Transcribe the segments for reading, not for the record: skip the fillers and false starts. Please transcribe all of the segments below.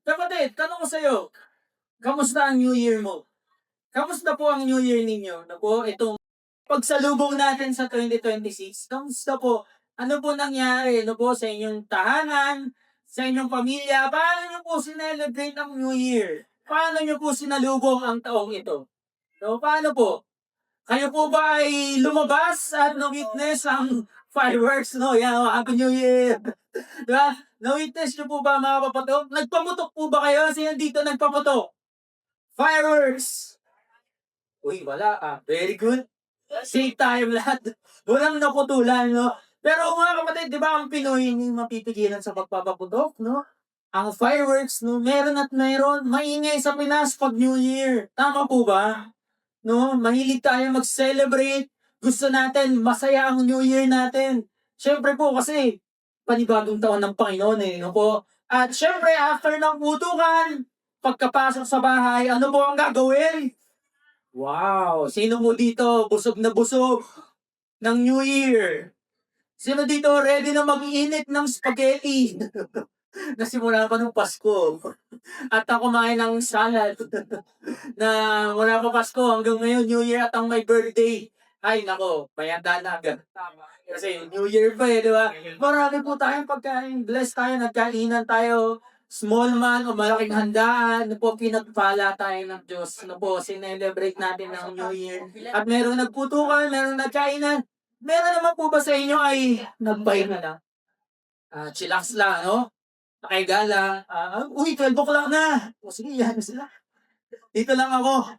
Kapatid, tanong ko sa'yo, kamusta ang New Year mo? Kamusta po ang New Year ninyo? Na po, itong pagsalubong natin sa 2026, kamusta po? Ano po nangyari? Ano po sa inyong tahanan, sa inyong pamilya? Paano nyo po sinelebrate ang New Year? Paano nyo po sinalubong ang taong ito? So, paano po? Kayo po ba ay lumabas at na-witness ang fireworks, no? Yan, Happy New Year! Diba? Na-witness nyo po ba mga papatok? Nagpamutok po ba kayo? Sino dito nagpaputok? Fireworks! Uy, wala ah. Very good. Same time lahat. Walang naputulan, no? Pero mga kapatid, di ba ang Pinoy hindi mapipigilan sa pagpapaputok, no? Ang fireworks, no? Meron at meron. Maingay sa Pinas pag New Year. Tama po ba? No? Mahilig tayo mag-celebrate. Gusto natin, masaya ang New Year natin. Siyempre po kasi, panibagong taon ng Panginoon eh. No po? At siyempre, after ng putukan, pagkapasok sa bahay, ano po ang gagawin? Wow! Sino mo dito busog na busog ng New Year? Sino dito ready na mag-init ng spaghetti? Nasimula pa nung Pasko. At ako kumain ng salad na wala pa Pasko hanggang ngayon, New Year at ang my birthday. Ay, nako, mayanda na agad. Kasi New Year pa eh, di ba? Marami po tayong pagkain. Blessed tayo, nagkainan tayo. Small man o malaking handaan, ano po, pinagpala tayo ng Diyos. Ano po, sinelebrate natin ng New Year. At meron nagputukan, meron nagkainan. Meron naman po ba sa inyo ay nagpahinga na? Chillax lang, no? Nakahiga lang. Uy, 12 o'clock na. O sige, yan na sila. Dito lang ako.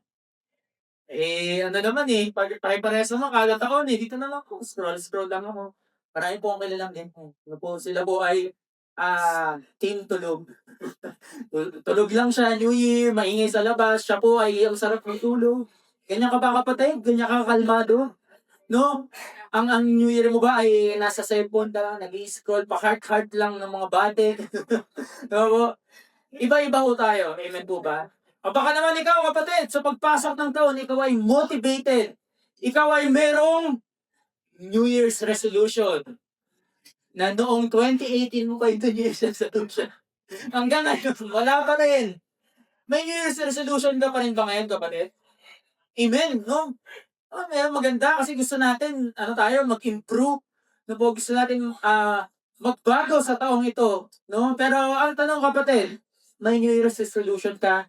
Ano naman eh, pare-pares naman, kada taon eh, dito na lang ako, scroll lang ako. Marami po akong kilalang din po. Ano po, sila po ay team tulog. Tulog lang siya, New Year, maingay sa labas, siya po ay ang sarap ng tulog. Ganyan ka ba kapatid? Ganyan ka kalmado? No? Ang New Year mo ba ay nasa cellphone ka lang, nag-scroll pa heart lang ng mga bate? No po? Iba-iba po tayo. Amen po ba? O baka naman ikaw, kapatid, sa pagpasok ng taon, ikaw ay motivated. Ikaw ay merong New Year's resolution na noong 2018 mo pa ito New Year's resolution. Hanggang ngayon, wala pa rin. May New Year's resolution ka pa rin ba ngayon, kapatid? Amen, no? Meron maganda kasi gusto natin, tayo, mag-improve. No po, gusto natin magbago sa taong ito. No? Pero ang tanong, kapatid, may New Year's resolution ka,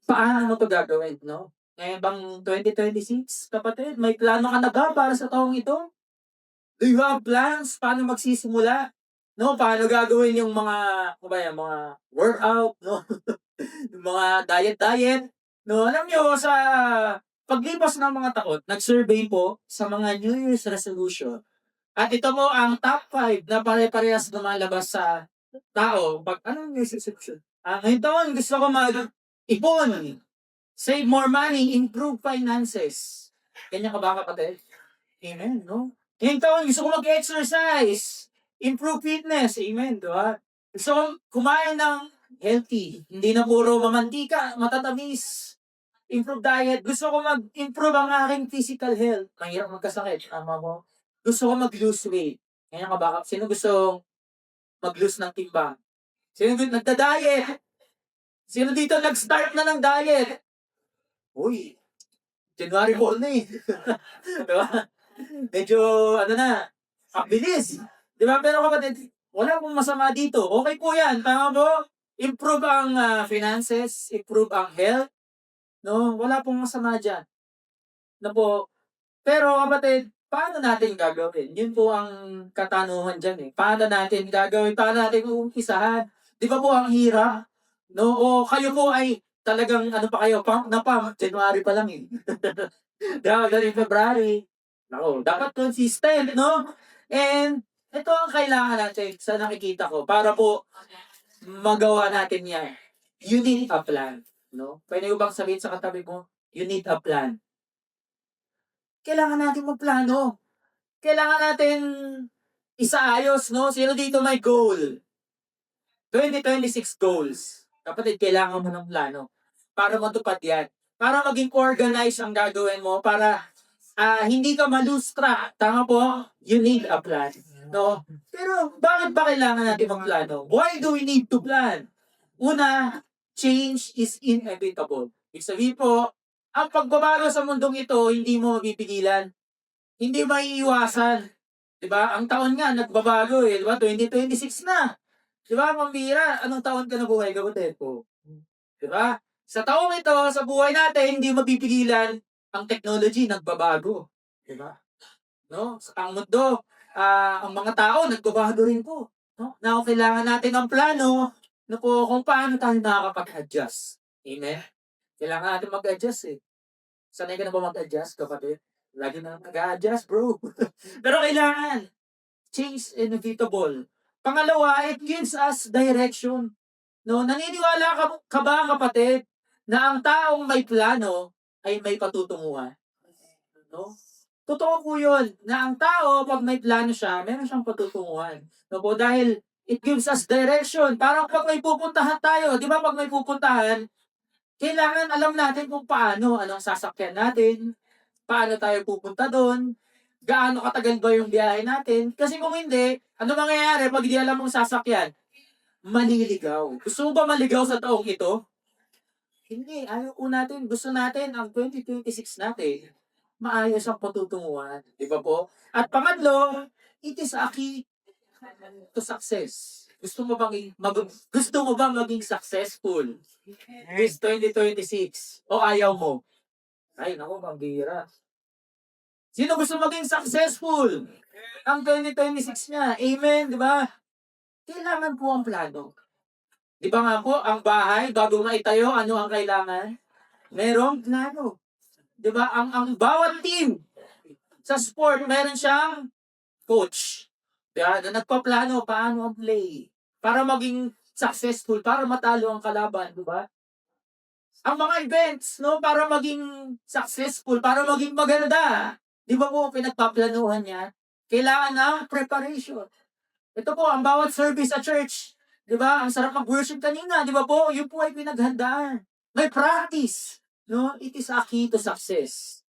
paano mo to gagawin, no? Ngayon bang 2026, kapatid, may plano ka na ba para sa taong ito? Do you have plans? Paano magsisimula? No, paano gagawin yung mga, mga workout, no? Yung mga diet. No, alam nyo, sa paglipas ng mga taon, nag-survey po sa mga New Year's resolution. At ito mo ang top 5 na pare-parehas lumalabas sa tao. Anong New Year's resolution? Ngayon taon, gusto ko mag-ipon, save more money, improve finances. Ganyan ka ba, kapatid? Amen, no? Ngayon taon, gusto ko mag-exercise, improve fitness. Amen, di ba? Gusto ko kumain ng healthy, hindi na puro mamantika, matatamis. Improve diet. Gusto ko mag-improve ang aking physical health. Mahirap magkasakit. Tama mo? Gusto ko mag-lose weight. Ganyan ka ba? Sino gusto mag-lose ng timbang? Sino nagda-diet? Sino dito nag-start na ng diet? Uy, January ball na eh. Diba? Medyo, na, ang bilis. Diba? Pero kapatid, wala pong masama dito. Okay po yan. Tama po? Improve ang finances, improve ang health. No? Wala pong masama dyan. Na po. Pero kapatid, paano natin gagawin? Yun po ang katanungan dyan eh. Paano natin gagawin? Paano natin uumpisahan? Di ba po ang hirap? No? O kayo po ay talagang pa kayo? Pump na pump. January pa lang eh. January, February. Nako, dapat consistent, no? And ito ang kailangan natin sa nakikita ko para po magawa natin yan. You need a plan. No? Pwede ko bang sabihin sa katabi mo, you need a plan. Kailangan natin magplano. Kailangan natin isaayos, no? Sino dito may goal? 2026 goals. Kapatid, kailangan mo ng plano para matupad yan. Para maging organized ang gagawin mo, para hindi ka ma-lose track. Tama po? You need a plan. No? Pero bakit ba kailangan natin magplano? Why do we need to plan? Una, change is inevitable. Ibig sabihin po, ang pagbabago sa mundong ito, hindi mo mapipigilan. Hindi maiiwasan. 'Di ba? Ang taon nga nagbabago eh, 'di ba? 2026 na. 'Di ba, pambihira, anong taon ka nabuhay, kapatid? Oh, 'di ba? Sa taong ito, sa buhay natin, hindi mapipigilan ang technology nagbabago, 'di ba? No? Ang mundo, ang mga tao nagbabago rin po, no? Now kailangan natin ng plano, no po, kung paano tayo nakakapag-adjust. Amen? Kailangan natin mag-adjust eh. Sanay ka na ba mag-adjust, kapatid? Lagi na nag-a-adjust, bro. Pero kailangan. Change is inevitable. Pangalawa, it gives us direction. No, naniniwala ka ba, kapatid, na ang taong may plano ay may patutunguhan? No? Totoo po 'yun, na ang tao 'pag may plano siya, meron siyang patutunguhan. No po, dahil it gives us direction. Parang 'pag may pupuntahan tayo, 'di ba 'pag may pupuntahan, kailangan alam natin kung paano, anong sasakyan natin, paano tayo pupunta do'n, gaano katagal ba yung biyahe natin. Kasi kung hindi, ano mangyayari 'pag di alam mong sasakyan? Maliligaw. Gusto mo ba maligaw sa taong ito? Hindi, ayaw po natin. Gusto natin ang 2026 natin, maayos ang patutunguhan. Di ba po? At pangatlo, it is a key to success. Gusto mo bang maging successful this 2026? O ayaw mo? Ay, naku, pambira. Sino gusto maging successful? Ang 2026 niya. Amen, di ba? Kailangan po ang plano. Di ba nga po, ang bahay, bago maitayo, ano ang kailangan? Merong plano. Di ba? Ang bawat team sa sport, meron siyang coach. Di ba? Na nagpaplano paano ang play. Para maging successful, para matalo ang kalaban, di ba? Ang mga events, no, para maging successful, para maging maganda. Di ba po, pinagpaplanuhan niya? Kailangan ng preparation. Ito po, ang bawat service sa church, di ba? Ang sarap mag-worship kanina, di ba po? Yun po ay pinaghandaan. May practice. No? It is a key to success.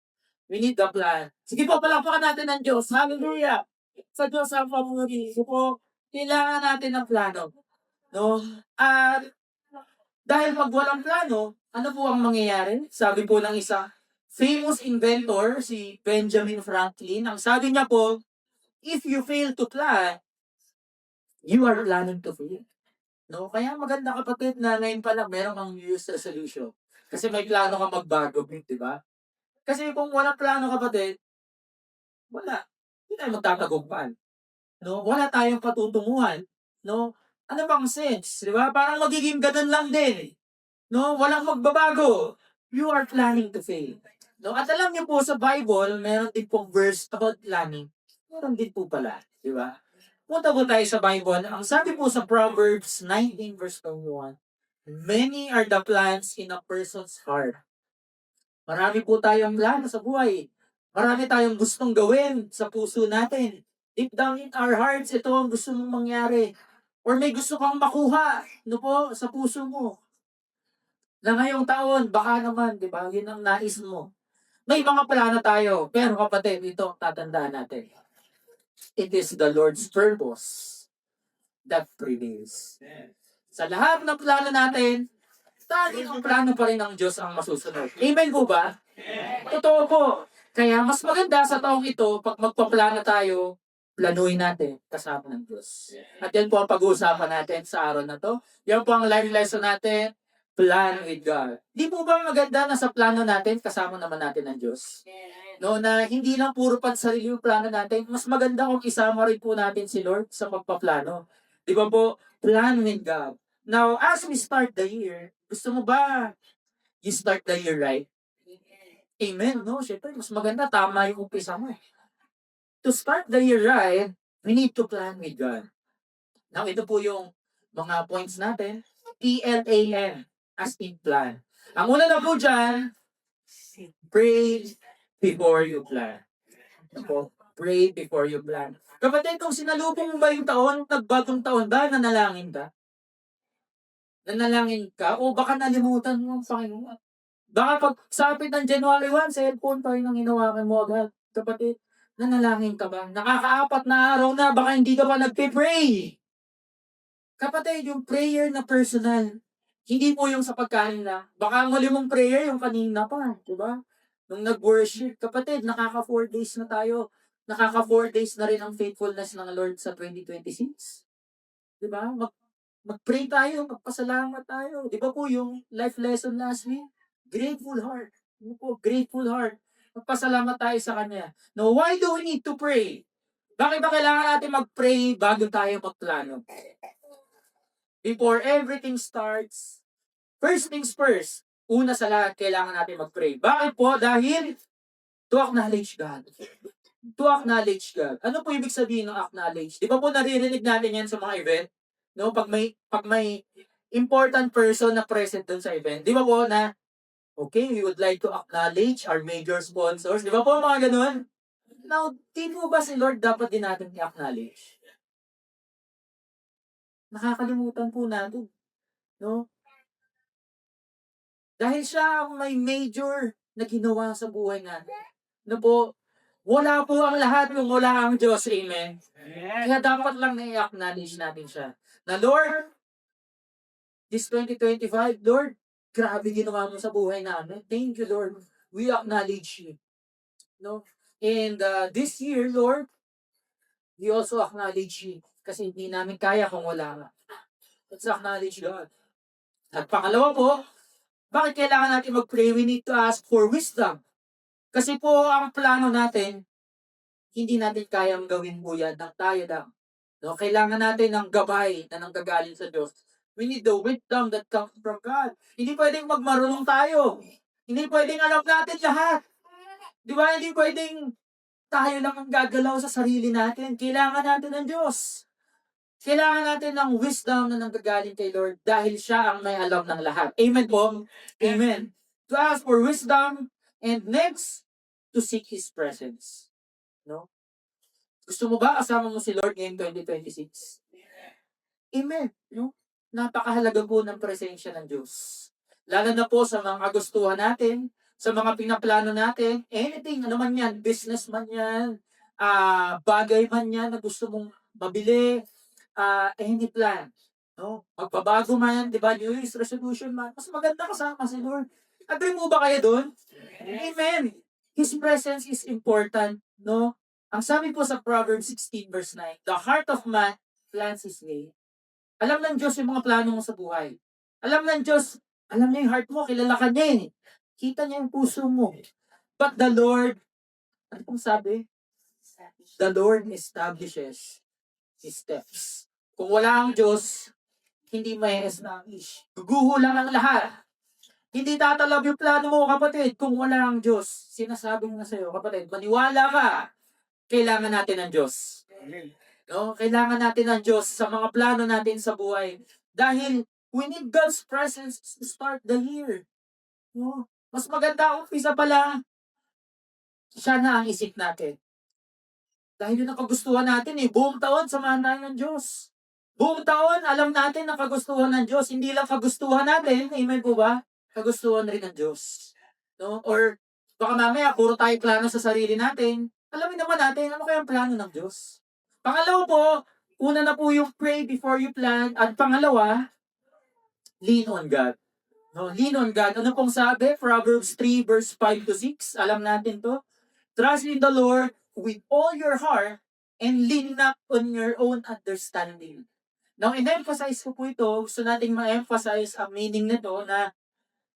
We need the plan. Sige po, palakpakan natin ng Diyos. Hallelujah! Sa Diyos ang pamumulit. So po, kailangan natin ng plano. No? At dahil pag walang plano, ano po ang mangyayari? Sabi po ng isa famous inventor, si Benjamin Franklin, ang sabi niya po, if you fail to plan, you are planning to fail. No? Kaya maganda, kapatid, na ngayon pa lang meron kang New Year's resolution. Kasi may plano ka magbago, di ba? Kasi kung wala plano, kapatid, wala. Hindi tayo magtatagumpay. No? Wala tayong patutunguhan. No? Ano bang sense? Di ba? Parang magiging ganun lang din. No? Walang magbabago. You are planning to fail. No? At alam niyo po sa Bible, meron din pong verse about planning. Meron din po pala. Di ba? Punta po tayo sa Bible. Ang sabi po sa Proverbs 19 verse 21, many are the plans in a person's heart. Marami po tayong plano sa buhay. Marami tayong gustong gawin sa puso natin. Deep down in our hearts, ito ang gusto mong mangyari. Or may gusto kang makuha, no po, sa puso mo. Na ngayong taon, baka naman, di ba, yun ang nais mo. May mga plano tayo, pero kapatid, ito ang tatandaan natin. It is the Lord's purpose that prevails. Sa lahat ng plano natin, tanging ang plano pa rin ng Diyos ang masusunod. Amen po ba? Totoo po. Kaya mas maganda sa taong ito, pag magpaplano tayo, planuhin natin kasama ng Diyos. At yan po ang pag-uusapan natin sa araw na to. Yan po ang life lesson natin, plan with God. Di po ba maganda na sa plano natin, kasama naman natin ng Diyos? No, na hindi lang puro pansarili yung plano natin, mas maganda kung isama rin po natin si Lord sa pagpaplano. Di ba po? Plan with God. Now, as we start the year, gusto mo ba you start the year right? Amen, no? Siyempre, mas maganda, tama yung umpisa mo. To start the year right, we need to plan with God. Now, ito po yung mga points natin. PLAN, as in plan. Ang una na po dyan, pray before you plan. Ako, pray before you plan. Kapatid, kung sinalubong mo ba yung taon, nagbagong taon ba, nanalangin ka? Nanalangin ka? O baka nalimutan mo ang Panginoon? Baka pag sapit ng January 1, cellphone pa rin ang hinawakan mo agad. Kapatid, nanalangin ka ba? Nakakaapat na araw na, baka hindi ka pa nagpe-pray. Kapatid, yung prayer na personal, Hindi po yung sa pagkain na, baka ang huli mong prayer yung kanina pa, di ba? Nung nag-worship, kapatid, nakaka 4 days na tayo. Nakaka 4 days na rin ang faithfulness ng Lord sa 2026. Di ba? Mag-pray tayo, magpasalamat tayo. Di ba po yung life lesson last week? Grateful heart. Ano po? Grateful heart. Magpasalamat tayo sa Kanya. Now, why do we need to pray? Bakit ba kailangan natin mag-pray bago tayo magplano? Before everything starts, first things first, una sa lahat, kailangan natin mag-pray. Bakit po? Dahil to acknowledge God. To acknowledge God. Ano po ibig sabihin ng acknowledge? Di ba po naririnig natin yan sa mga event? No, pag may important person na present dun sa event. Di ba po na, okay, we would like to acknowledge our major sponsors. Di ba po mga ganun? Now, di po ba si Lord dapat din natin i-acknowledge? Nakakalimutan po natin. No? Dahil siya ang may major na ginawa sa buhay natin. No po, wala po ang lahat kung wala ang Diyos. Amen. Kaya dapat lang na-acknowledge natin siya. Na Lord, this 2025, Lord, grabe ginawa mo sa buhay namin. Thank you, Lord. We acknowledge you. No? And this year, Lord, we also acknowledge you. Kasi hindi namin kaya kung wala ka. Let's acknowledge God. At pangalawa po, bakit kailangan natin mag-pray? We need to ask for wisdom. Kasi po, ang plano natin, hindi natin kayang gawin po yan ng tayo lang. No? Kailangan natin ng gabay na nanggagaling sa Diyos. We need the wisdom that comes from God. Hindi pwedeng magmarunong tayo. Hindi pwedeng alam natin lahat. Di ba? Hindi pwedeng tayo lang ang gagalaw sa sarili natin. Kailangan natin ng Diyos. Kailangan natin ng wisdom na nanggagaling kay Lord dahil siya ang may alam ng lahat. Amen po? Amen. To ask for wisdom and next, to seek His presence. No? Gusto mo ba kasama mo si Lord ngayong 2026? Amen. No? Napakahalaga po ng presensya ng Diyos. Lalo na po sa mga kagustuhan natin, sa mga pinaplano natin, anything, ano man yan, business man yan, bagay man yan na gusto mong mabili, any plan. No? Magbabago man, di ba? New Year's resolution man. Mas maganda kasama si Lord. Agree mo ba kayo doon? Amen. His presence is important. No? Ang sabi po sa Proverbs 16 verse 9, the heart of man plans his way. Alam ng Diyos yung mga plano mo sa buhay. Alam ng Diyos, alam niya yung heart mo, kilala ka niya eh. Kita niya yung puso mo. But the Lord, ano pong sabi? The Lord establishes His steps. Kung wala ang Diyos, hindi may establish. Guguho lang ang lahat. Hindi tatalab yung plano mo, kapatid, kung wala ang Diyos. Sinasabi ko na sa'yo, kapatid, maniwala ka. Kailangan natin ng Diyos. No? Kailangan natin ng Diyos sa mga plano natin sa buhay. Dahil we need God's presence to start the year. No? Mas maganda ang umpisa pala, siya na ang isip natin. Dahil yun ang kagustuhan natin eh. Buong taon, samahan tayo ng Diyos. Buong taon, alam natin ang kagustuhan ng Diyos. Hindi lang kagustuhan natin. Amen po ba? Kagustuhan rin ng Diyos. No? Or baka mamaya, puro tayo plano sa sarili natin. Alamin naman natin, ano kaya ang plano ng Diyos? Pangalawa po, una na po yung pray before you plan. At pangalawa, lean on God. No, lean on God. Ano pong sabi? Proverbs 3 verse 5 to 6. Alam natin to. Trust in the Lord with all your heart and lean not on your own understanding. Now, in-emphasize ko po ito, gusto nating ma-emphasize ang meaning nito na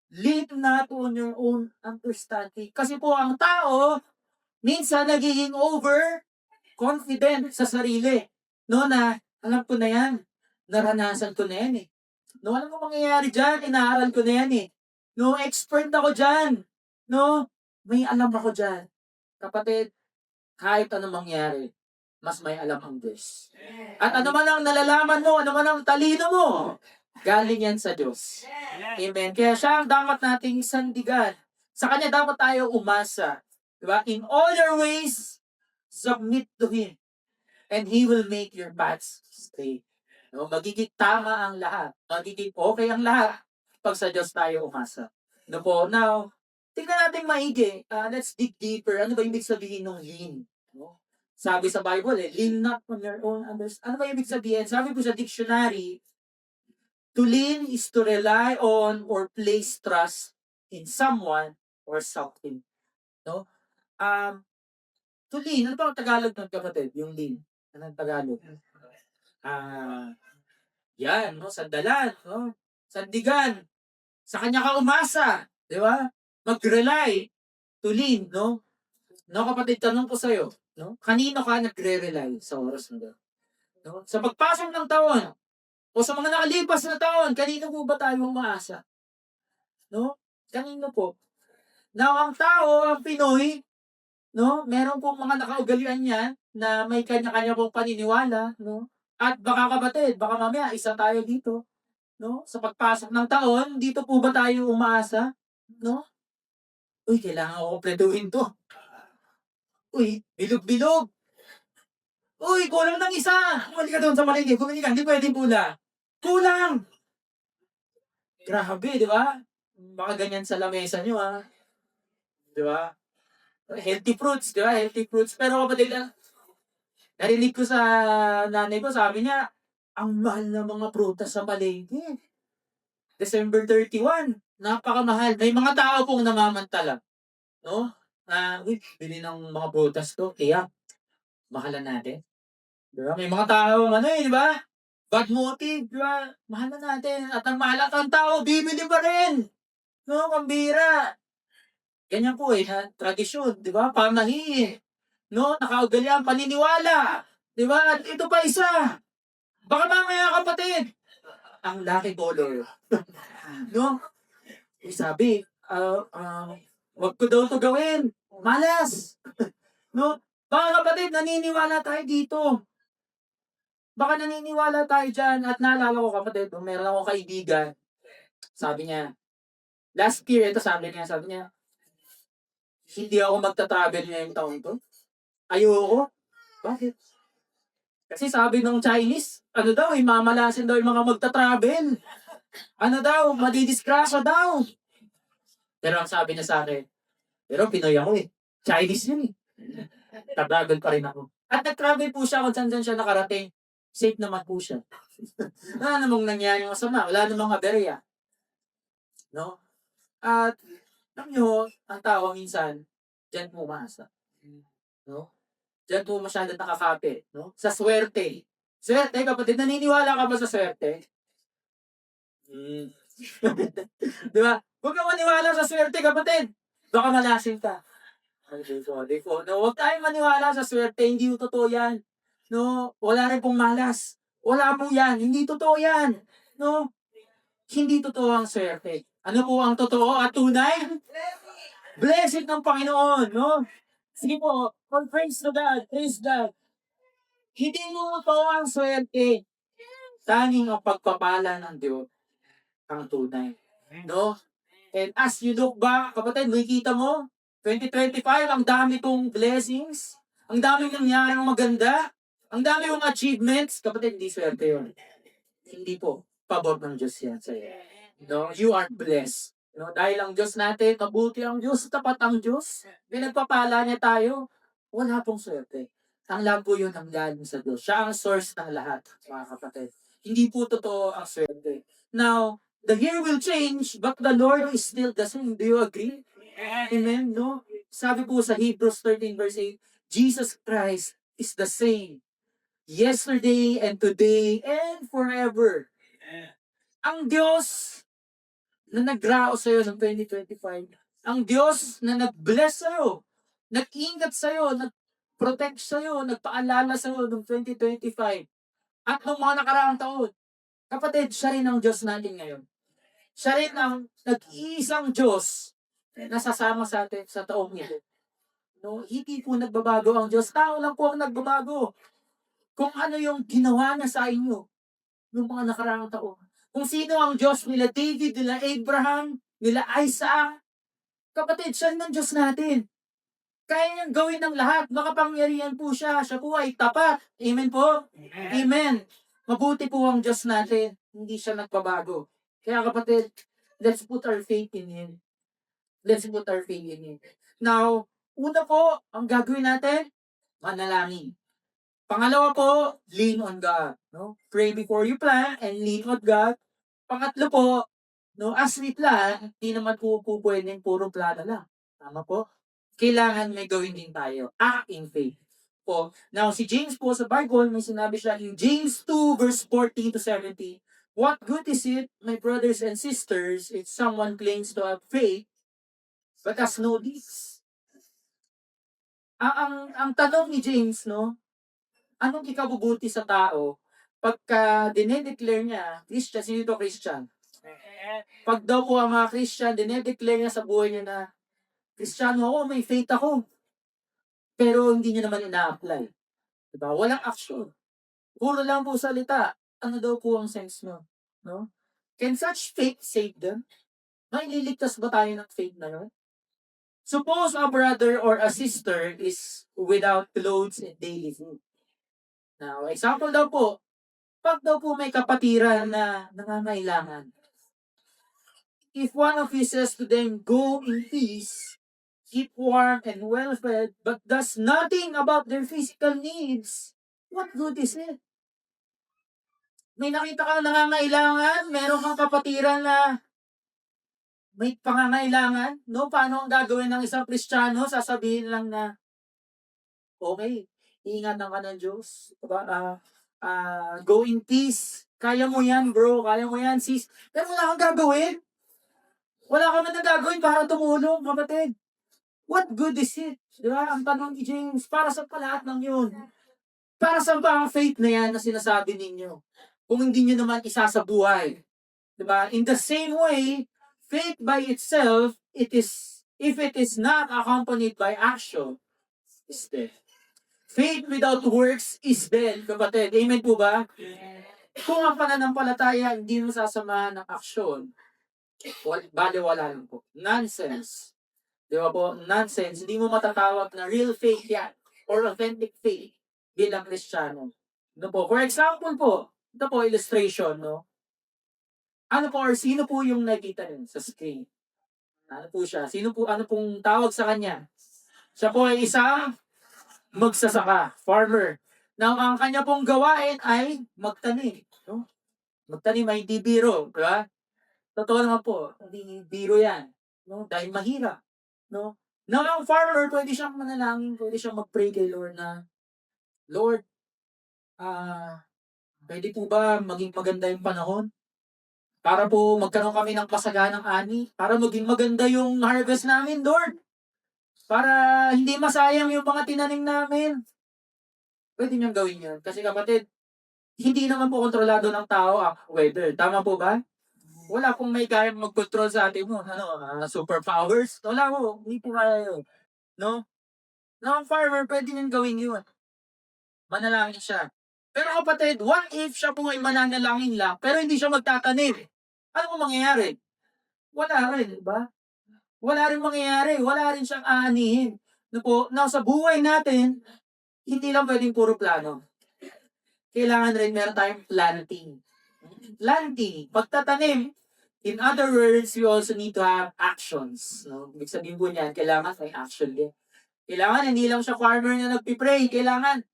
lean not on your own understanding. Kasi po ang tao, minsan nagiging confident sa sarili. No, na alam ko na yan. Naranasan ko na yan eh. No, alam mo mangyayari dyan, inaaral ko na yan eh. No, expert ako dyan. No, may alam ako dyan. Kapatid, kahit ano mangyari, mas may alam ang Diyos. At ano man ang nalalaman mo, ano man ang talino mo, galing yan sa Diyos. Amen. Kaya siya ang dapat nating sandigan. Sa Kanya dapat tayo umasa. Diba? In all your ways, submit to Him. And He will make your paths straight. No, magiging tama ang lahat. Magiging okay ang lahat pag sa Diyos tayo umasa. No po, now, tingnan natin maigi. Let's dig deeper. Ano ba ibig sabihin ng lean? No? Sabi sa Bible, lean not on your own understanding. Ano ba ibig sabihin? Sabi po sa dictionary, To lean is to rely on or place trust in someone or something. No? Um, to lean, ano ba ang Tagalog ng kapatid? Yung lean. Ano ang Tagalog? Ah, yan, no? Sandalan, no? Sandigan. Sa kanya ka umasa. Di ba? Mag-rely. To lean, no? No, kapatid, tanong ko sa'yo, no? Kanino ka nagre-rely sa oras na doon? No? Sa pagpasok ng taon, o sa mga nakalipas na taon, kanino po ba tayo umaasa? No? Kanino po? Now, ang tao, ang Pinoy, no? Meron pong mga nakaugalian yan na may kanya-kanya pong paniniwala, no? At baka kapatid, baka mamaya isa tayo dito, no? Sa pagpasok ng taon, dito po ba tayo umaasa? No? Uy, kailangan ko kompletuhin to. Uy, bilog-bilog. Uy, kulang ng isa. Bumalik ka doon sa maligi. Bumalik ka, hindi pwedeng pula. Kulang. Grabe, di ba? Baka ganyan sa lamesa nyo, ha? Di ba? Healthy fruits, di ba? Healthy fruits. Pero kapatid, narinig ko sa nanay ko, sabi niya, ang mahal ng mga prutas sa palengke. December 31, napakamahal. May mga tao pong namamantala. No? Uy, bili ng mga prutas to. Kaya, mahalan natin. Di ba? May mga tao, ano di ba? Bad motive, di ba? Mahalan natin. At ang mahal ang tao, bibili pa rin. No, kambira. Ganyan po tradisyon, di ba? Pamahi. No, nakaugalian, paniniwala. Di ba? At ito pa isa. Baka mamaya kapatid, ang lucky color. No? Sabi, wag ko daw to gawin. Malas. No? Baka kapatid, naniniwala tayo dito. Baka naniniwala tayo dyan. At naalala ko kapatid, meron akong kaibigan. Sabi niya, last year, ito sabi niya, hindi ako magta-travel ngayong taon to. Ayoko. Bakit? Kasi sabi ng Chinese, ano daw, mamalasin daw yung mga magta-travel. Ano daw, madidisgrasya daw. Pero ang sabi niya sa akin, pero Pinoy ako eh. Chinese yun eh. Ta-travel pa rin ako. At nag-travel po siya kung saan siya nakarating. Safe naman po siya. Wala namang nangyari masama. Wala namang aberya. No? At, alam nyo, ang tao minsan, dyan pumasa. No? Diyan po masyado nakakapit, no? Sa swerte. Swerte, kapatid, naniniwala ka ba sa swerte? Di ba? Huwag ka maniwala sa swerte, kapatid. Baka malasin ka. Di po. No, huwag tayong maniwala sa swerte. Hindi yung totoo yan. No? Wala rin pong malas. Wala po yan. Hindi totoo yan. No? Hindi totoo ang swerte. Ano po ang totoo at tunay? Blessed ng Panginoon, no? Sige po, praise to God, praise God. Hindi mo to ang swerte. Tanging ang pagpapala ng Diyos ang tunay. No? And as you look back, kapatid, makikita mo, 2025, ang dami kong blessings, ang dami nangyaring maganda, ang dami kong achievements. Kapatid, hindi swerte yun. Hindi po. Pabor ng Diyos yan sa'yo. No? You are blessed. No? Dahil ang Diyos natin, mabuti ang Diyos, tapat ang Diyos, pinagpapala niya tayo, wala pong swerte. Ang love po yun ang galing sa Diyos. Siya ang source ng lahat, mga kapatid. Hindi po totoo ang swerte. Now, the year will change, but the Lord is still the same. Do you agree? Amen? No? Sabi po sa Hebrews 13 verse 8, Jesus Christ is the same. Yesterday and today and forever. Ang Diyos na nagrao sa'yo ng 2025, ang Diyos na nag-bless sa'yo, nag-ingat sa'yo, nag-protect sa'yo, nagpaalala sa'yo ng 2025 at ng mga nakaraang taon. Kapatid, siya rin ang Diyos natin ngayon. Siya rin ang nag-iisang Diyos na sasama sa atin sa taong ito. No, hindi po nagbabago ang Diyos. Tao lang po ang nagbabago. Kung ano yung ginawa na sa inyo noong mga nakaraang taon. Kung sino ang Diyos nila David, nila Abraham, nila Isaac. Kapatid, siya rin ang Diyos natin. Kaya niyang gawin ng lahat. Makapangyarihan po siya. Siya po ay tapat. Amen po? Amen. Mabuti po ang Diyos natin. Hindi siya nagbabago. Kaya kapatid, let's put our faith in Him. Let's put our faith in Him. Now, una po, ang gagawin natin, manalangin. Pangalawa po, lean on God. No? Pray before you plan and lean on God. Pangatlo po, no, as we plan, di naman po pwedeng puro plano lang. Tama po? Kailangan may gawin din tayo. Act in faith. Po. Now, si James po sa Bible, may sinabi siya in James 2 verse 14 to 17, what good is it, my brothers and sisters, if someone claims to have faith but has no deeds? Ang tanong ni James, no, anong ikabubuti sa tao pagka dinedeclare niya, Christian, sino ito Christian? Pag daw po ang mga Christian, dinedeclare niya sa buhay niya na, Kristiyano ako, may faith ako, pero hindi niya naman ina-apply. Diba? Walang action. Puro lang po salita. Ano daw po ang sense mo? No? Can such faith save them? May liligtas ba tayo ng faith na yun? Suppose a brother or a sister is without clothes and daily food. Now, example daw po, pag daw po may kapatiran na nangangailangan, if one of you says to them, go in peace, keep warm and well-fed, but does nothing about their physical needs, what good is it? May nakita kang nangangailangan, meron kang kapatiran na may pangangailangan, no? Paano ang gagawin ng isang Kristiyano? Sasabihin lang na, okay, iingatan ka ng Diyos. Diba? Go in peace. Kaya mo yan, bro. Kaya mo yan, sis. Pero wala kang gagawin. Wala ka man na gagawin para tumulong, kapatid. What good is it? Diba? Ang tanong ni James, para sa lahat ng yun? Para sa ba ang faith na yan na sinasabi ninyo? Kung hindi nyo naman isa sa buhay. Diba? In the same way, faith by itself, if it is not accompanied by action, is dead. Faith without works is dead, kapatid. Amen po ba? Kung ang pananampalataya hindi mo sasamahan ng aksyon, baliwala lang po. Nonsense. Di ba po? Nonsense. Hindi mo matatawag na real faith yan or authentic faith bilang Kristiyano. Ano po? For example po, ito po illustration, no? Ano po or sino po yung nakita niyo sa screen? Ano po siya? Ano pong tawag sa kanya? Siya po ay isang magsasaka, farmer. Now, ang kanya pong gawain ay magtanim. No? Magtanim ay hindi biro. Diba? Totoo naman po, hindi biro yan. No? Dahil mahirap. No? Now, ang farmer, pwede siyang manalangin, pwede siyang mag-pray kay Lord na, Lord, pwede po ba maging maganda yung panahon? Para po magkaroon kami ng pasaganang ani. Para maging maganda yung harvest namin, Lord. Para hindi masayang yung mga tinanim namin. Pwede niyang gawin yun. Kasi kapatid, hindi naman po kontrolado ng tao ang weather. Tama po ba? Wala pong may kayang mag-control sa atin mo. Superpowers? Wala po. Hindi po kaya yun. No? Na ang farmer, pwede niyang gawin yun. Manalangin siya. Pero kapatid, what if siya po ay mananalangin lang, pero hindi siya magtatanim? Ano po mangyayari? Wala rin, di ba? Wala rin mangyayari. Wala rin siyang aanihin. No po, na sa buhay natin, hindi lang pwedeng puro plano. Kailangan rin meron tayong planting. Planting, pagtatanim. In other words, we also need to have actions. No? Ibig sabihin po niyan, kailangan may action din. Kailangan hindi lang siya farmer na nagpipray. Kailangan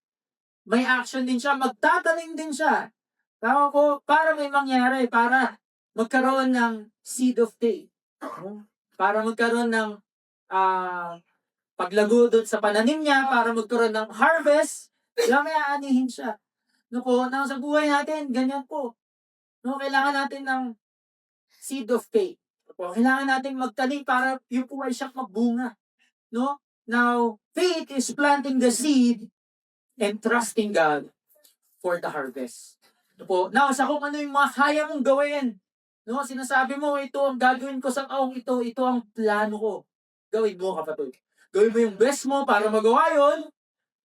may action din siya. Magtatanim din siya. Tama po, para may mangyari. Para magkaroon ng seed of faith. Para magkaroon ng paglago doon sa pananim niya, para magkaroon ng harvest, kaya may aanihin siya. No po, sa buhay natin, ganyan po. No, kailangan natin ng seed of faith. No po, kailangan natin magtanim para yung po ay siyang magbunga. No? Now, faith is planting the seed and trusting God for the harvest. No po, now, sa kung ano yung mga kaya mong gawin. No, sinasabi mo, ito ang gagawin ko sa taong ito ang plano ko. Gawin mo, kapatid. Gawin mo yung best mo para magawa yun.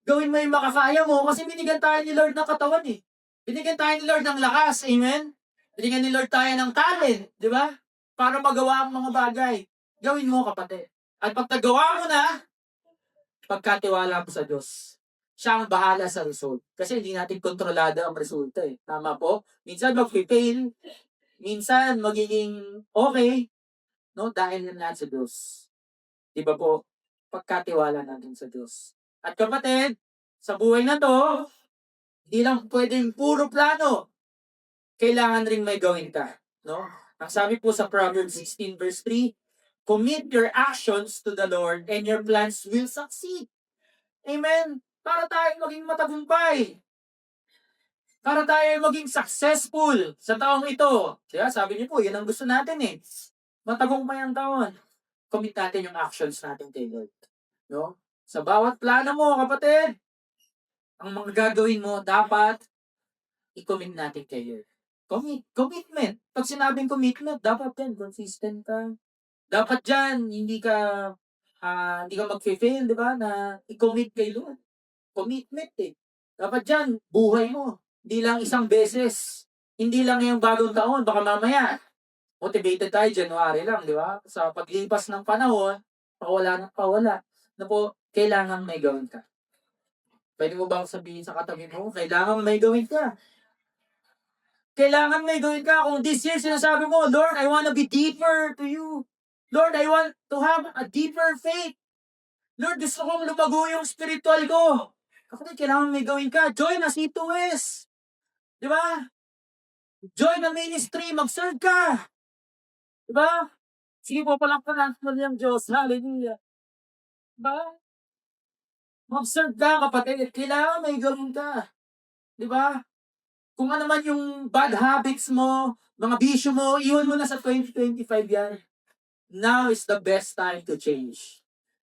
Gawin mo yung makakaya mo kasi binigyan tayo ni Lord ng katawan eh. Binigyan tayo ni Lord ng lakas, amen? Binigyan ni Lord tayo ng talent, di ba? Para magawa ang mga bagay. Gawin mo, kapatid. At pag nagawa mo na, pagkatiwala mo sa Diyos. Siya ang bahala sa result. Kasi hindi natin kontrolado ang resulta eh. Tama po? Minsan mag-fail, minsan magiging okay, no? Dahil na sa Diyos. Di ba po? Pagkatiwala natin sa Diyos. At kapatid, sa buhay na to, hindi lang pwedeng puro plano. Kailangan rin may gawin ka. No? Ang sabi po sa Proverbs 16 verse 3, commit your actions to the Lord and your plans will succeed. Amen? Para tayo maging matagumpay. Para tayo maging successful sa taong ito. Diba? Sabi niyo po, yan ang gusto natin eh. Matagumpay ang taon. Commit natin yung actions natin kay Lord. No? Sa bawat plano mo, kapatid, ang mga gagawin mo, dapat i-commit natin kay Lord. Commitment. Pag sinabing commitment, dapat yan, consistent ka. Dapat dyan, hindi ka mag-fail, di ba, na i-commit kay Lord. Commitment eh. Dapat dyan, buhay mo. Hindi lang isang beses. Hindi lang yung bagong taon, baka mamaya, motivated tayo, January lang, di ba? Sa paglipas ng panahon, pawala ng pawala. Na po, kailangan may gawin ka. Pwede mo ba sabihin sa katabi mo, kailangan may gawin ka. Kailangan may gawin ka. Kung this year sinasabi mo, Lord, I want to be deeper to you. Lord, I want to have a deeper faith. Lord, gusto kong lumago yung spiritual ko. Kapatid, kailangan may gawin ka. Join a C2S. Di ba? Join a ministry. Mag-serve ka. Di ba? Sige po, palakpakan ng Diyos. Hallelujah. Di ba? Mag-serve ka, kapatid. Kailangan may gawin ka. Di ba? Kung ano man yung bad habits mo, mga bisyo mo, iwan mo na sa 2025 yan. Now is the best time to change.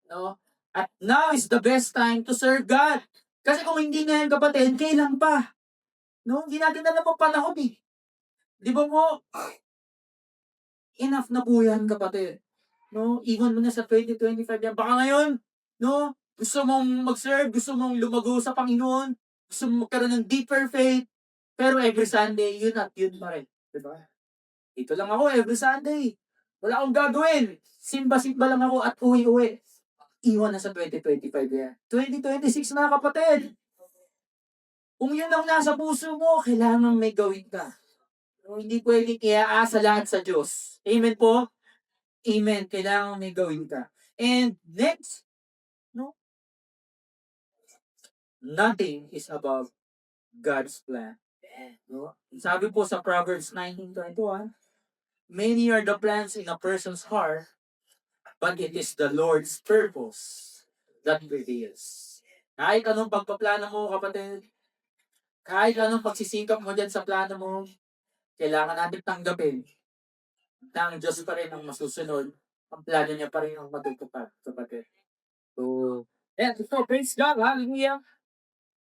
No? At now is the best time to serve God. Kasi kung hindi ngayon, kapatid, kailan pa? No? Hindi natin alam ang panahon eh. Di ba mo? Enough na po yan, kapatid. No? Iwan mo na sa 2025 yan. Baka ngayon, no? Gusto mong mag-serve, gusto mong lumago sa Panginoon, gusto mong magkaroon ng deeper faith, pero every Sunday, yun at yun pa rin. Diba? Ito lang ako every Sunday. Wala akong gagawin. Simba-simba lang ako at uwi-uwi. Iwan na sa 2025 yan. 2026 na, kapatid. Kung yun ang nasa puso mo, kailangan may gawin ka. No, hindi pwedeng iaasa lahat sa Diyos. Amen po? Amen. Kailangan may gawin ka. And next, no? Nothing is above God's plan. No? Sabi po sa Proverbs 19:21, many are the plans in a person's heart, but it is the Lord's purpose that prevails. Kahit anong pagpaplano mo, kapatid, kahit anong pagsisikap mo dyan sa plano mo, kailangan natin tanggapin na ang Diyos pa rin ang masusunod. Ang plano niya pa rin ang matutupad, kapatid. So, so praise God, hallelujah.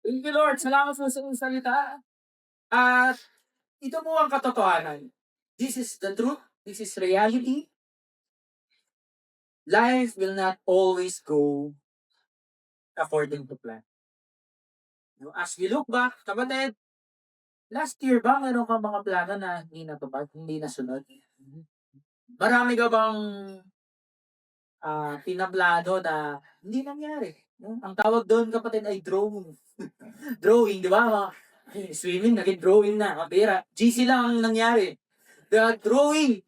Thank you, Lord. Salamat sa iyong salita. At ito po ang katotohanan. This is the truth. This is reality. Life will not always go according to plan. As we look back, kapatid, last year ba meron kang mga plano na hindi natupad, hindi nasunod? Marami ka bang pinaplano na hindi nangyari? Ang tawag doon, kapatid, ay drawing. Drawing, di ba? Swimming, naging drawing na. Mabira. GC lang ang nangyari. The drawing.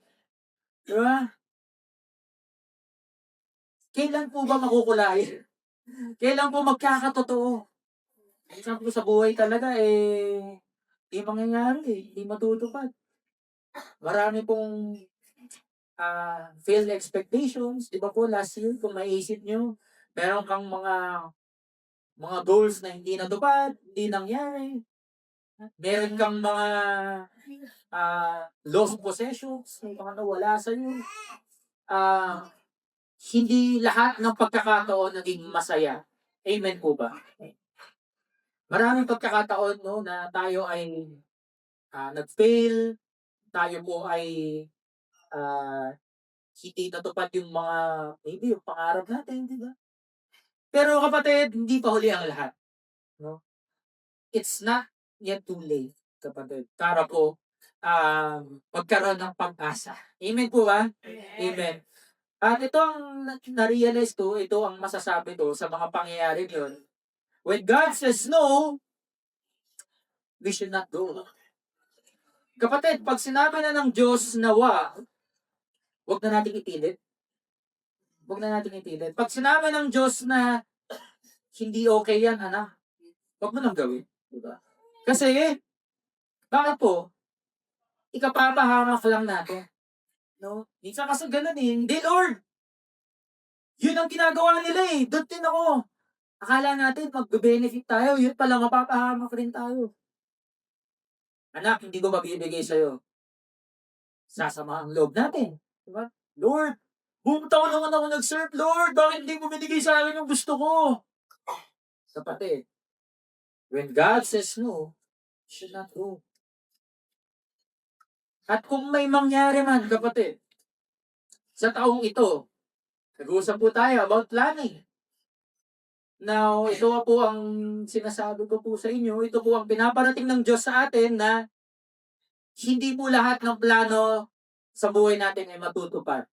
Di ba? Kailan po ba makukulay? Kailan po magkakatotoo? Minsan po sa buhay talaga, di mangyayari, di matutupad. Marami pong failed expectations. Di ba po, last year, kung maisip nyo, meron kang mga goals na hindi natupad, hindi nangyari. Meron kang mga lost possessions, may mga nawala sa'yo. Hindi lahat ng pagkakataon naging masaya. Amen po ba? Maraming pagkakataon no, na tayo ay nag-fail, tayo po ay hindi natupad yung mga, maybe yung pangarap natin, di ba? Pero kapatid, hindi pa huli ang lahat. No? It's not yet too late, kapatid. Para po, magkaroon ng pag-asa. Amen po ba? Amen. At ito ang na-realize ko, ito ang masasabi ko sa mga pangyayari yun. When God says no, we should not go. Kapatid, pag sinabi na ng Diyos na huwag na natin ipilit. Huwag na natin ipilit. Pag sinabi ng Diyos na hindi okay yan, anak, huwag mo nang gawin. Diba? Kasi, bakit po? ikapapahamak lang natin. No? Minsan kasi ganun eh. Hindi, Lord. Yun ang ginagawa nila eh. Doon din ako. Akala natin magbe-benefit tayo. Yun pala, mapapahamak rin tayo. Anak, hindi ko mabibigay sa'yo. Sasama ang loob natin. Diba? Lord, buong taon naman ako nag-serve. Lord, bakit hindi mo binigay sa akin yung gusto ko? Kapatid, when God says no, you should not go. At kung may mangyari man, kapatid, sa taong ito, nag-uusap po tayo about planning. Now, ito po ang sinasabi ko po sa inyo, ito po ang pinaparating ng Diyos sa atin na hindi po lahat ng plano sa buhay natin ay matutupad.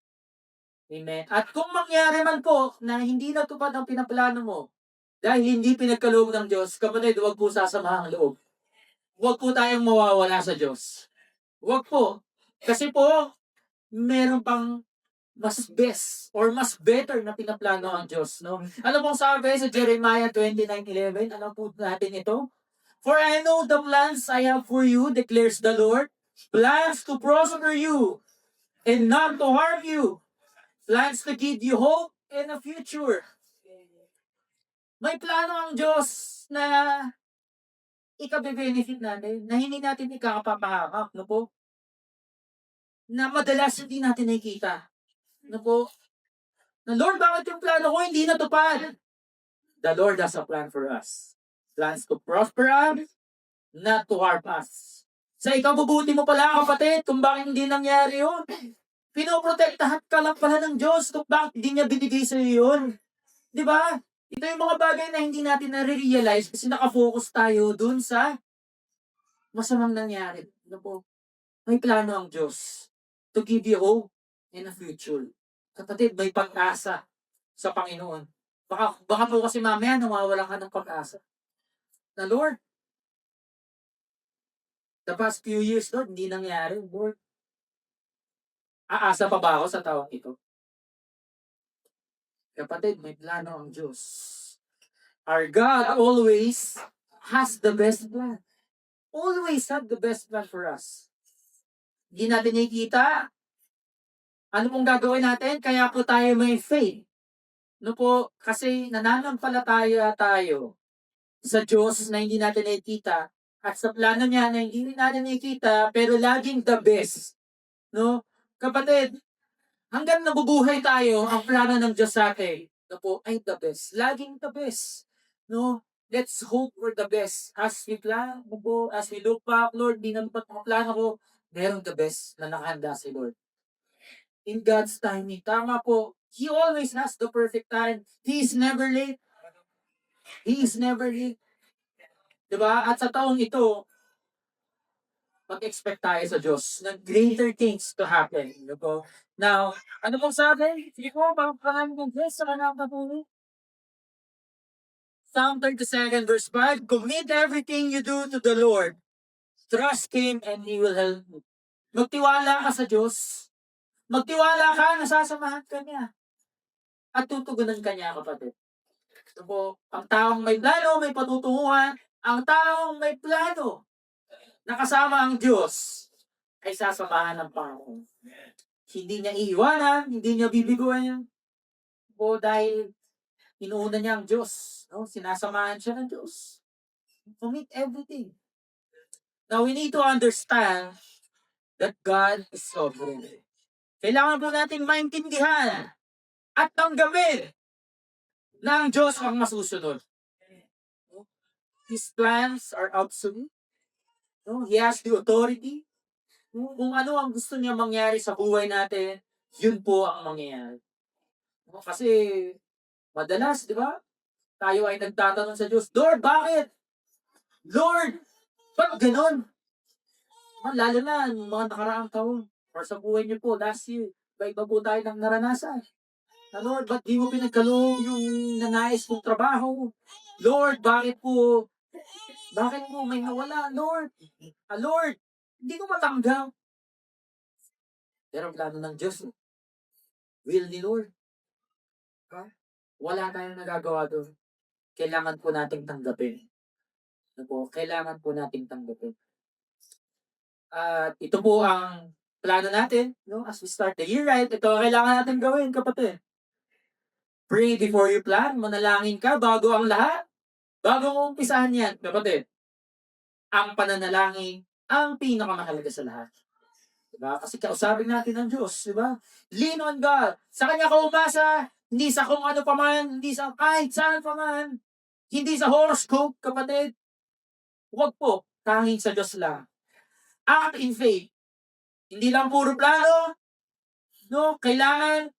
Amen. At kung mangyari man po na hindi natupad ang pinaplano mo, dahil hindi pinagkaloob ng Diyos, kapatid, huwag po sasamahang loob. Huwag po tayong mawawala sa Diyos. Huwag po. Kasi po, meron pang mas best or mas better na pinaplano ang Diyos. No? Ano pong sabi sa Jeremiah 29:11? Ano po natin ito? For I know the plans I have for you, declares the Lord. Plans to prosper you and not to harm you. Plans to give you hope and a future. May plano ang Diyos na ikabe-benefit natin, na hindi natin ikakapapahamak, no po? Na madalas hindi natin nakikita. No po? Na Lord, bakit yung plano ko hindi natupad? The Lord has a plan for us. Plans to prosper us, not to harm us. Sa ikabubuti mo pala, kapatid, kung bakit hindi nangyari yun. Pinoprotektahan ka lang pala ng Diyos kung bakit hindi niya binigay sa iyo yun. Di ba? Ito yung mga bagay na hindi natin nare-realize kasi nakafocus tayo dun sa masamang nangyari. Ano po? May plano ang Diyos to give you hope in a future. Kapatid, may pag-asa sa Panginoon. Baka po kasi mamaya nawawalan ka ng pag-asa. Na Lord, the past few years, Lord, hindi nangyari. Lord, aasa pa ba ako sa taong ito? Kapatid, may plano ang Diyos. Our God always has the best plan. Always have the best plan for us. Hindi natin nakikita. Ano pong gagawin natin? Kaya po tayo may faith. No po, kasi nananampalataya tayo sa Diyos na hindi natin nakikita at sa plano niya na hindi natin nakikita pero laging the best. No? Kapatid, hanggang nabubuhay tayo, ang plano ng Diyos sa atin, no po, ay the best. Laging the best. No? Let's hope for the best. As we plan, no po, as we look back, Lord, di naman ang plano ko, meron the best na nakahanda si Lord. In God's timing. Tama po. He always has the perfect time. He is never late. He is never late. Diba? At sa taong ito, mag-expect tayo sa Diyos ng greater things to happen. Diba? Now, ano pong sabi? Sige po, pangalaman ng Diyos sa kanang patuloy. Psalm 32 verse 5, commit everything you do to the Lord. Trust Him and He will help you. Magtiwala ka sa Diyos. Magtiwala ka, nasasamahan ka niya. At tutugunan ka niya, kapatid. Ito po, ang taong may plano, may patutunguhan. Ang taong may plano, nakasama ang Diyos, ay sasamahan ng Panginoon. Hindi niya iiwanan, hindi niya bibiguan yan. O dahil inuuna niya ang Diyos. No? Sinasamahan siya ng Diyos. Commit everything. Now, we need to understand that God is sovereign. Kailangan po natin maintindihan at tanggapin na ang Diyos ang masusunod. His plans are absolute. No? He has the authority. No? Kung ano ang gusto niya mangyari sa buhay natin, yun po ang mangyayari. No? Kasi madalas, di ba? Tayo ay nagtatanong sa Diyos, Lord, bakit? Lord, ba't ganon? Lalo na, mga nakaraang taon, or sa buhay niyo po, last year, iba po tayo ng naranasan. Lord, ba't di mo pinagkaloob yung nanais mong trabaho? Lord, bakit po may nawala, Lord? Lord, hindi ko matanggap. Pero ang plano ng Diyos, will ni Lord. Wala tayong nagagawa doon. Kailangan po nating tanggapin. Kailangan po nating tanggapin. At ito po ang plano natin, no? As we start the year right, ito ang kailangan natin gawin, kapatid. Pray before you plan. Manalangin ka bago ang lahat. Bago mo umpisahan yan, kapatid. Ang pananalangin ang pinakamahalaga sa lahat. Diba? Kasi kausapin natin ng Diyos, diba? Lean on God. Sa Kanya ka umasa, hindi sa kung ano pa man, hindi sa kahit saan pa man, hindi sa horoscope, kapatid. Huwag po, tanging sa Diyos lang. Act in faith. Hindi lang puro plano, no? Kailangan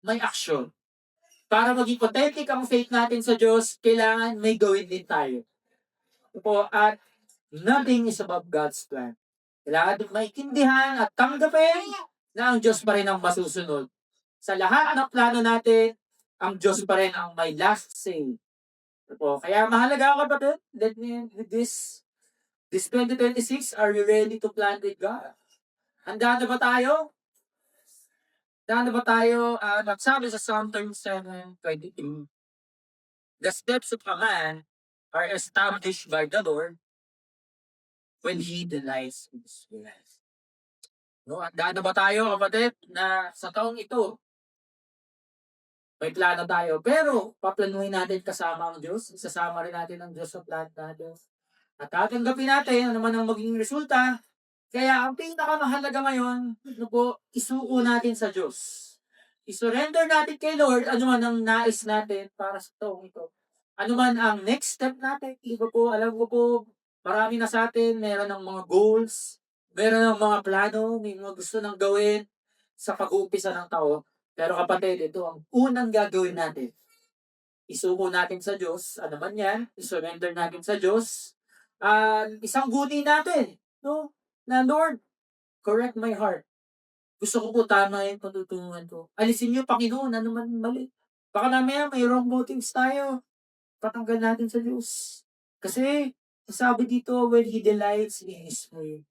may action. Para maging authentic ang faith natin sa Diyos, kailangan may gawin din tayo. Po, at nothing is above God's plan. Kailangan din maintindihan at tanggapin na ang Diyos pa rin ang masusunod. Sa lahat ng plano natin, ang Diyos pa rin ang may last say. Po, kaya mahalaga, kapatid, let me with this 2026, are you ready to plan with God? Handa na ba tayo? Handa na ba tayo? Nagsabi sa Psalm 37:22, the steps of a man are established by the Lord when he delights in his ways. No, handa na ba tayo, kapatid, na sa taong ito, may plano tayo, pero paplanuhin natin kasama ang Diyos, isasama rin natin ang Diyos sa plan natin. At tatanggapin natin ano man ang maging resulta. Kaya ang pinakamahalaga ngayon, ano po, isuko natin sa Diyos. I-surrender natin kay Lord ano man ang nais natin para sa taong ito. Ano man ang next step natin. Iba po, alam ko po, marami na sa atin, meron ng mga goals, meron ng mga plano, may mga gusto nang gawin sa pag-uumpisa ng tao. Pero kapatid, ito ang unang gagawin natin. Isuko natin sa Diyos, ano man yan, i-surrender natin sa Diyos. Isang guni natin, no? Na Lord, correct my heart. Gusto ko po tama yung patutunguhan ko. Alisin niyo, Panginoon, ano man mali. Baka namaya may wrong motives tayo. Patanggal natin sa Diyos. Kasi, sabi dito, when He delights in His way.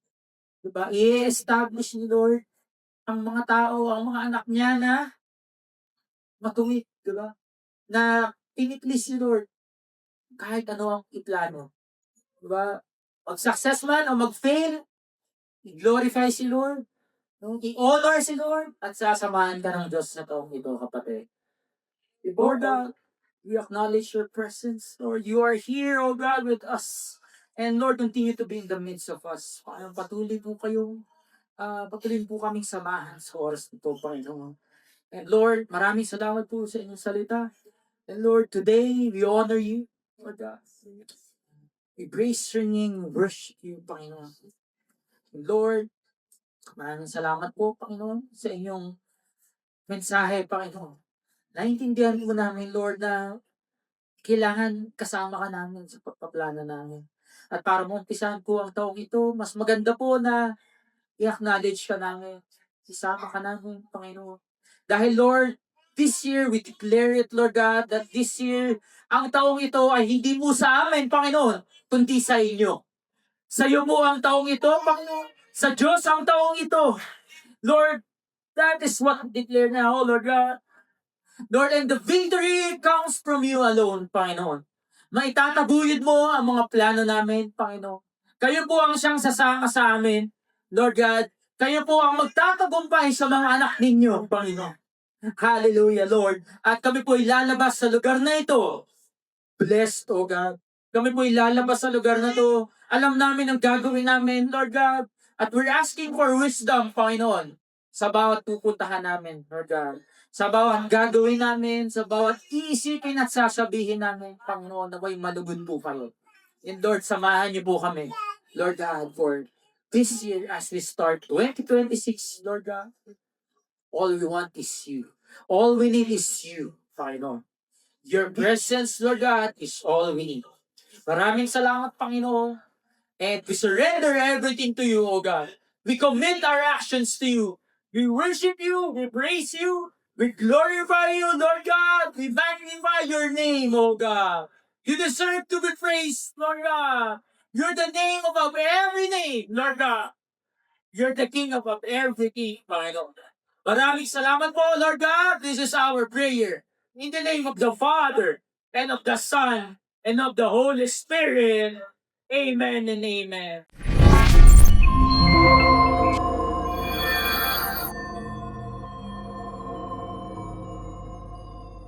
Diba? I-establish ni Lord ang mga tao, ang mga anak niya na matuwid. Diba? Na piniplease ni Lord kahit ano ang iplano. Diba? Mag-success man o mag-fail, i-glorify si Lord. No? I-honor si Lord at sasamahan ka ng Diyos na taong ito, kapatid. Lord God, we acknowledge your presence. Lord, you are here, oh God, with us. And Lord, continue to be in the midst of us. Patuloy po kaming samahan sa oras nito, Panginoon. And Lord, maraming salamat po sa inyong salita. And Lord, today, we honor you, Lord God. We praise your name, worship you, Panginoon. And Lord, maraming salamat po, Panginoon, sa inyong mensahe, Panginoon. Naintindihan po namin, Lord, na kailangan kasama ka namin sa pagpaplano namin. At para maumpisahan po ang taong ito, mas maganda po na i-acknowledge ka namin. Isama ka namin, Panginoon. Dahil, Lord, this year, we declare it, Lord God, that this year, ang taong ito ay hindi mo sa amin, Panginoon, kundi sa inyo. Sa iyo mo ang taong ito, Panginoon. Sa Diyos ang taong ito. Lord, that is what we declare now, Lord God. Lord, and the victory comes from you alone, Panginoon. Maitataguyod mo ang mga plano namin, Panginoon. Kayo po ang siyang sasama sa amin, Lord God. Kayo po ang magtatagumpay sa mga anak ninyo, Panginoon. Hallelujah, Lord. At kami po ilalabas sa lugar na ito. Blessed, O God. Kami po ilalabas sa lugar na ito. Alam namin ang gagawin namin, Lord God. At we're asking for wisdom, Panginoon, sa bawat pupuntahan namin, Lord God. Sa bawat gagawin namin, sa bawat iisipin at sasabihin namin, Panginoon, na may malugod po kayo. And Lord, samahan niyo po kami, Lord God, for this year as we start 2026, Lord God. All we want is you. All we need is you, Panginoon. Your presence, Lord God, is all we need. Maraming salamat, Panginoon. And we surrender everything to you, O God. We commit our actions to you. We worship you. We praise you. We glorify you, Lord God. We magnify your name, O God. You deserve to be praised, Lord God. You're the name above every name, Lord God. You're the King above every king, Panginoon. Maraming salamat po, Lord God. This is our prayer. In the name of the Father, and of the Son, and of the Holy Spirit. Amen and amen.